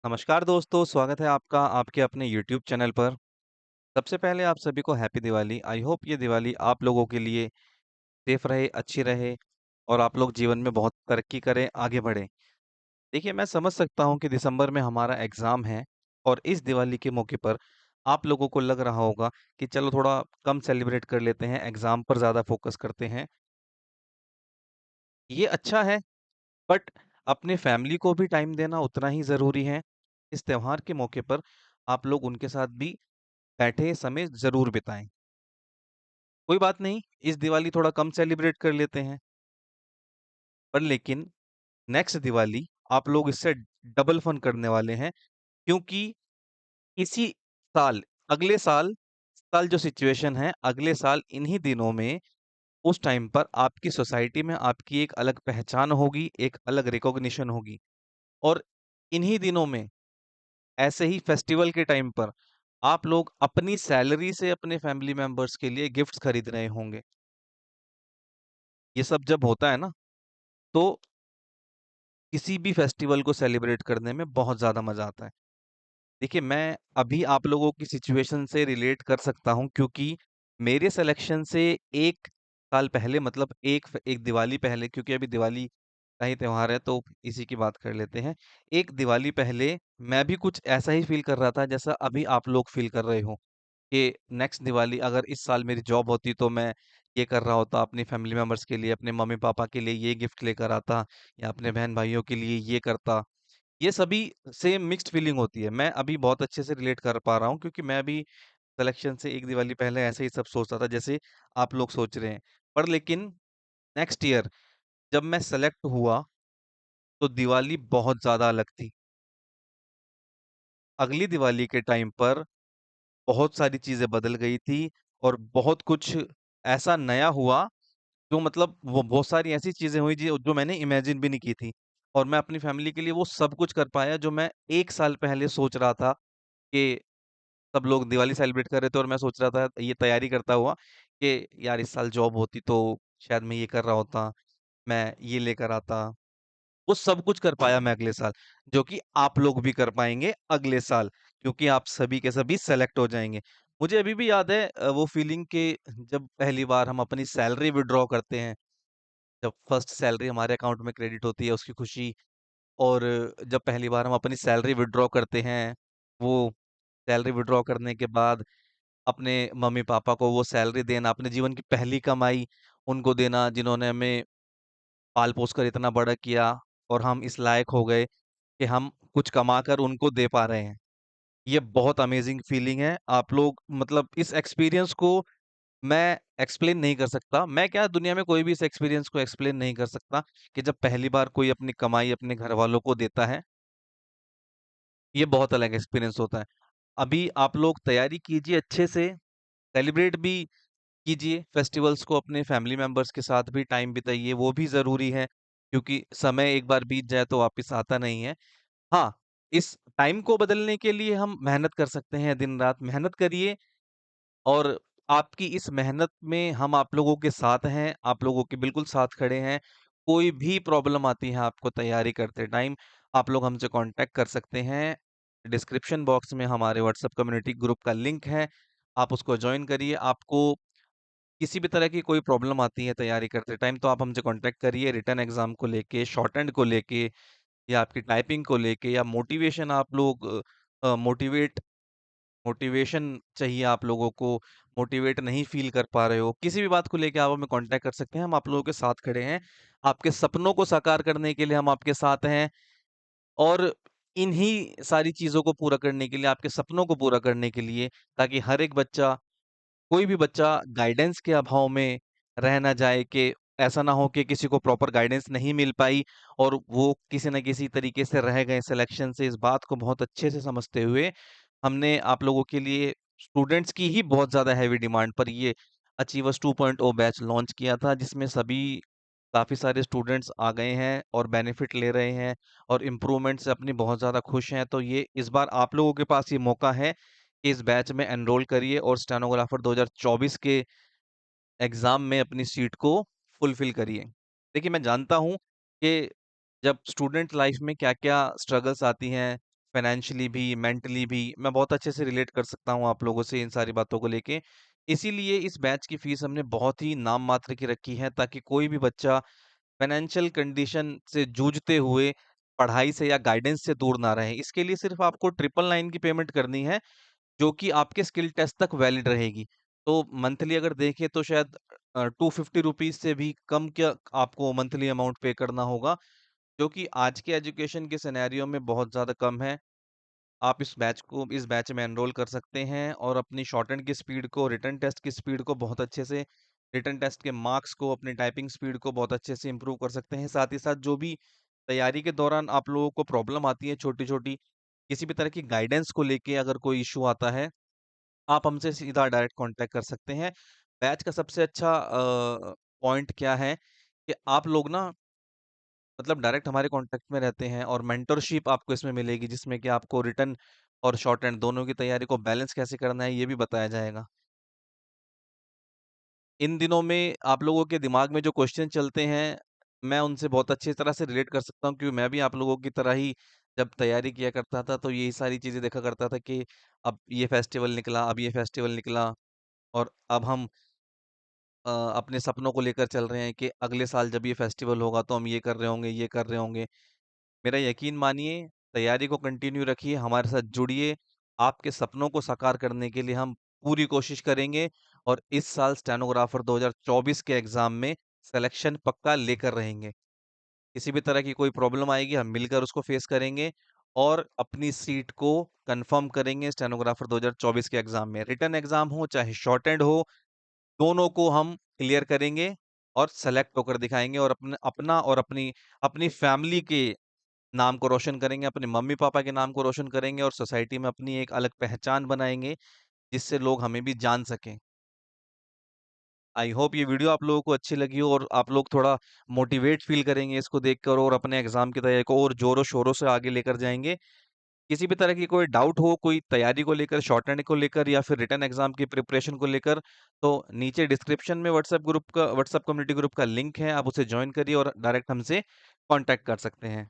नमस्कार दोस्तों, स्वागत है आपका आपके अपने यूट्यूब चैनल पर। सबसे पहले आप सभी को हैप्पी दिवाली। आई होप ये दिवाली आप लोगों के लिए सेफ रहे, अच्छी रहे और आप लोग जीवन में बहुत तरक्की करें, आगे बढ़ें। देखिए, मैं समझ सकता हूँ कि दिसंबर में हमारा एग्ज़ाम है और इस दिवाली के मौके पर आप लोगों को लग रहा होगा कि चलो थोड़ा कम सेलिब्रेट कर लेते हैं, एग्ज़ाम पर ज़्यादा फ़ोकस करते हैं। ये अच्छा है, बट अपने फैमिली को भी टाइम देना उतना ही ज़रूरी है। इस त्योहार के मौके पर आप लोग उनके साथ भी बैठे समय ज़रूर बिताएँ। कोई बात नहीं, इस दिवाली थोड़ा कम सेलिब्रेट कर लेते हैं, पर लेकिन नेक्स्ट दिवाली आप लोग इससे डबल फन करने वाले हैं क्योंकि इसी साल, अगले साल जो सिचुएशन है, अगले साल इन्हीं दिनों में उस टाइम पर आपकी सोसाइटी में आपकी एक अलग पहचान होगी, एक अलग रिकॉग्निशन होगी और इन्हीं दिनों में ऐसे ही फेस्टिवल के टाइम पर आप लोग अपनी सैलरी से अपने फैमिली मेंबर्स के लिए गिफ्ट्स खरीद रहे होंगे। ये सब जब होता है ना, तो किसी भी फेस्टिवल को सेलिब्रेट करने में बहुत ज़्यादा मज़ा आता है। देखिए, मैं अभी आप लोगों की सिचुएशन से रिलेट कर सकता हूँ क्योंकि मेरे सिलेक्शन से 1 साल पहले मतलब एक दिवाली पहले क्योंकि अभी दिवाली का ही त्योहार है तो इसी की बात कर लेते हैं। 1 दिवाली पहले मैं भी कुछ ऐसा ही फ़ील कर रहा था जैसा अभी आप लोग फ़ील कर रहे हो। कि नेक्स्ट दिवाली अगर इस साल मेरी जॉब होती तो मैं ये कर रहा होता अपनी फैमिली मेंबर्स के लिए, अपने मम्मी-पापा के लिए ये गिफ्ट लेकर आता या अपने बहन-भाइयों के लिए ये करता। ये सभी से मिक्स्ड फीलिंग होती है। मैं अभी बहुत अच्छे से रिलेट कर पा रहा हूँ क्योंकि मैं भी सिलेक्शन से 1 दिवाली पहले ऐसे ही सब सोचता था जैसे आप लोग सोच रहे हैं। पर लेकिन नेक्स्ट ईयर जब मैं सेलेक्ट हुआ तो दिवाली बहुत ज़्यादा अलग थी। अगली दिवाली के टाइम पर बहुत सारी चीज़ें बदल गई थी और बहुत कुछ ऐसा नया हुआ जो मतलब वो बहुत सारी ऐसी चीज़ें हुई जी जो मैंने इमेजिन भी नहीं की थी। और मैं अपनी फैमिली के लिए वो सब कुछ कर पाया जो मैं 1 साल पहले सोच रहा था कि सब लोग दिवाली सेलिब्रेट कर रहे थे और मैं सोच रहा था ये तैयारी करता हुआ कि यार इस साल जॉब होती तो शायद मैं ये कर रहा होता, मैं ये लेकर आता। वो सब कुछ कर पाया मैं अगले साल, जो कि आप लोग भी कर पाएँगे अगले साल, क्योंकि आप सभी के सभी सेलेक्ट हो जाएँगे। मुझे अभी भी याद है वो फीलिंग कि जब पहली बार हम अपनी सैलरी विथड्रॉ करते हैं, जब फर्स्ट सैलरी हमारे अकाउंट में क्रेडिट होती है उसकी खुशी और जब पहली बार हम अपनी सैलरी विथड्रॉ करते हैं, वो सैलरी विथड्रॉ करने के बाद अपने मम्मी-पापा को वो सैलरी देना, अपने जीवन की पहली कमाई उनको देना जिन्होंने हमें पाल-पोस कर इतना बड़ा किया और हम इस लायक हो गए कि हम कुछ कमाकर उनको दे पा रहे हैं। ये बहुत अमेज़िंग फीलिंग है। आप लोग मतलब इस एक्सपीरियंस को मैं एक्सप्लेन नहीं कर सकता। मैं क्या दुनिया में कोई भी इस एक्सपीरियंस को एक्सप्लेन नहीं कर सकता कि जब पहली बार कोई अपनी कमाई अपने घरवालों को देता है, ये बहुत अलग एक्सपीरियंस होता है। अभी आप लोग तैयारी कीजिए अच्छे से, सेलिब्रेट भी कीजिए फेस्टिवल्स को अपने फैमिली मेंबर्स के साथ भी टाइम बिताइए, वो भी ज़रूरी है क्योंकि समय एक बार बीत जाए तो वापस आता नहीं है। हाँ, इस टाइम को बदलने के लिए हम मेहनत कर सकते हैं, दिन-रात मेहनत करिए और आपकी इस मेहनत में हम आप लोगों के साथ हैं, आप लोगों के बिल्कुल साथ खड़े हैं। कोई भी प्रॉब्लम आती है आपको तैयारी करते टाइम, आप लोग हमसे कॉन्टैक्ट कर सकते हैं। डिस्क्रिप्शन बॉक्स में हमारे व्हाट्सएप कम्युनिटी ग्रुप का लिंक है, आप उसको जॉइन करिए। आपको किसी भी तरह की कोई प्रॉब्लम आती है तैयारी करते टाइम तो आप हमसे कॉन्टैक्ट करिए रिटन एग्ज़ाम को लेके, शॉर्टहैंड को लेके या आपकी टाइपिंग को लेके या मोटिवेशन आप लोग मोटिवेशन चाहिए आप लोगों को, मोटिवेट नहीं फ़ील कर पा रहे हो, किसी भी बात को लेके आप हमें कॉन्टैक्ट कर सकते हैं, हम आप लोगों के साथ खड़े हैं। आपके सपनों को साकार करने के लिए हम आपके साथ हैं और इन्हीं सारी चीज़ों को पूरा करने के लिए, आपके सपनों को पूरा करने के लिए ताकि हर एक बच्चा कोई भी बच्चा गाइडेंस के अभाव में रह ना जाए कि ऐसा ना हो कि किसी को प्रॉपर गाइडेंस नहीं मिल पाई और वो किसी न किसी तरीके से रह गए सिलेक्शन से। इस बात को बहुत अच्छे से समझते हुए हमने आप लोगों के लिए स्टूडेंट्स की ही बहुत ज़्यादा हेवी डिमांड पर ये अचीवर्स 2.0 बैच लॉन्च किया था जिसमें सभी काफ़ी सारे स्टूडेंट्स आ गए हैं और बेनिफिट ले रहे हैं और इम्प्रूवमेंट से अपनी बहुत ज़्यादा खुश हैं। तो ये इस बार आप लोगों के पास ये मौका है कि इस बैच में एनरोल करिए और स्टेनोग्राफर 2024 के एग्ज़ाम में अपनी सीट को फुलफ़िल करिए। देखिए, मैं जानता हूँ कि जब स्टूडेंट लाइफ़ में क्या-क्या स्ट्रगल्स आती हैं, फाइनेंशियली भी, मेंटली भी मैं बहुत अच्छे से रिलेट कर सकता हूँ आप लोगों से इन सारी बातों को लेके। इसीलिए इस बैच की फीस हमने बहुत ही नाम मात्र की रखी है ताकि कोई भी बच्चा फाइनेंशियल कंडीशन से जूझते हुए पढ़ाई से या गाइडेंस से दूर ना रहे। इसके लिए सिर्फ़ आपको 999 की पेमेंट करनी है, जो कि आपके स्किल टेस्ट तक वैलिड रहेगी। तो मंथली अगर देखें तो शायद ₹250 से भी कम क्या आपको मंथली अमाउंट पे करना होगा, जो कि आज के एजुकेशन के सिनेरियो में बहुत ज़्यादा कम है। आप इस बैच में एनरोल कर सकते हैं और अपनी शॉर्टहैंड की स्पीड को, रिटन टेस्ट की स्पीड को बहुत अच्छे से रिटन टेस्ट के मार्क्स को, अपनी टाइपिंग स्पीड को बहुत अच्छे से इम्प्रूव कर सकते हैं। साथ ही साथ जो भी तैयारी के दौरान आप लोगों को प्रॉब्लम आती है छोटी-छोटी, किसी भी तरह की गाइडेंस को लेके अगर कोई इश्यू आता है, आप हमसे सीधा डायरेक्ट कॉन्टैक्ट कर सकते हैं। बैच का सबसे अच्छा पॉइंट क्या है कि आप लोग ना मतलब डायरेक्ट हमारे कॉन्टैक्ट में रहते हैं और मेंटरशिप आपको इसमें मिलेगी जिसमें कि आपको रिटन और शॉर्ट हैंड दोनों की तैयारी को बैलेंस कैसे करना है ये भी बताया जाएगा। इन दिनों में आप लोगों के दिमाग में जो क्वेश्चन चलते हैं, मैं उनसे बहुत अच्छी तरह से रिलेट कर सकता हूँ क्योंकि मैं भी आप लोगों की तरह ही जब तैयारी किया करता था तो यही सारी चीज़ें देखा करता था कि अब ये फेस्टिवल निकला, अब ये फेस्टिवल निकला और अब हम अपने सपनों को लेकर चल रहे हैं कि अगले साल जब ये फेस्टिवल होगा तो हम ये कर रहे होंगे, ये कर रहे होंगे। मेरा यकीन मानिए, तैयारी को कंटिन्यू रखिए, हमारे साथ जुड़िए। आपके सपनों को साकार करने के लिए हम पूरी कोशिश करेंगे और इस साल स्टेनोग्राफर 2024 के एग्ज़ाम में सिलेक्शन पक्का लेकर रहेंगे। किसी भी तरह की कोई प्रॉब्लम आएगी, हम मिलकर उसको फेस करेंगे और अपनी सीट को कन्फर्म करेंगे स्टेनोग्राफर 2024 के एग्ज़ाम में। रिटन एग्ज़ाम हो, चाहे शॉर्ट हैंड हो, दोनों को हम क्लियर करेंगे और सेलेक्ट होकर दिखाएँगे और अपना और अपनी अपनी फैमिली के नाम को रोशन करेंगे, अपने मम्मी-पापा के नाम को रोशन करेंगे और सोसाइटी में अपनी एक अलग पहचान बनाएँगे, जिससे लोग हमें भी जान सकें। आई होप ये वीडियो आप लोगों को अच्छी लगी हो और आप लोग थोड़ा मोटिवेट फ़ील करेंगे इसको देखकर और अपने एग्ज़ाम की तैयारी को और ज़ोरों-शोरों से आगे लेकर जाएँगे। किसी भी तरह की कोई डाउट हो, कोई तैयारी को लेकर, शॉर्टहैंड को लेकर या फिर रिटन एग्ज़ाम की प्रिपरेशन को लेकर, तो नीचे डिस्क्रिप्शन में व्हाट्सएप कम्युनिटी ग्रुप का लिंक है, आप उसे जॉइन करिए और डायरेक्ट हमसे कॉन्टैक्ट कर सकते हैं।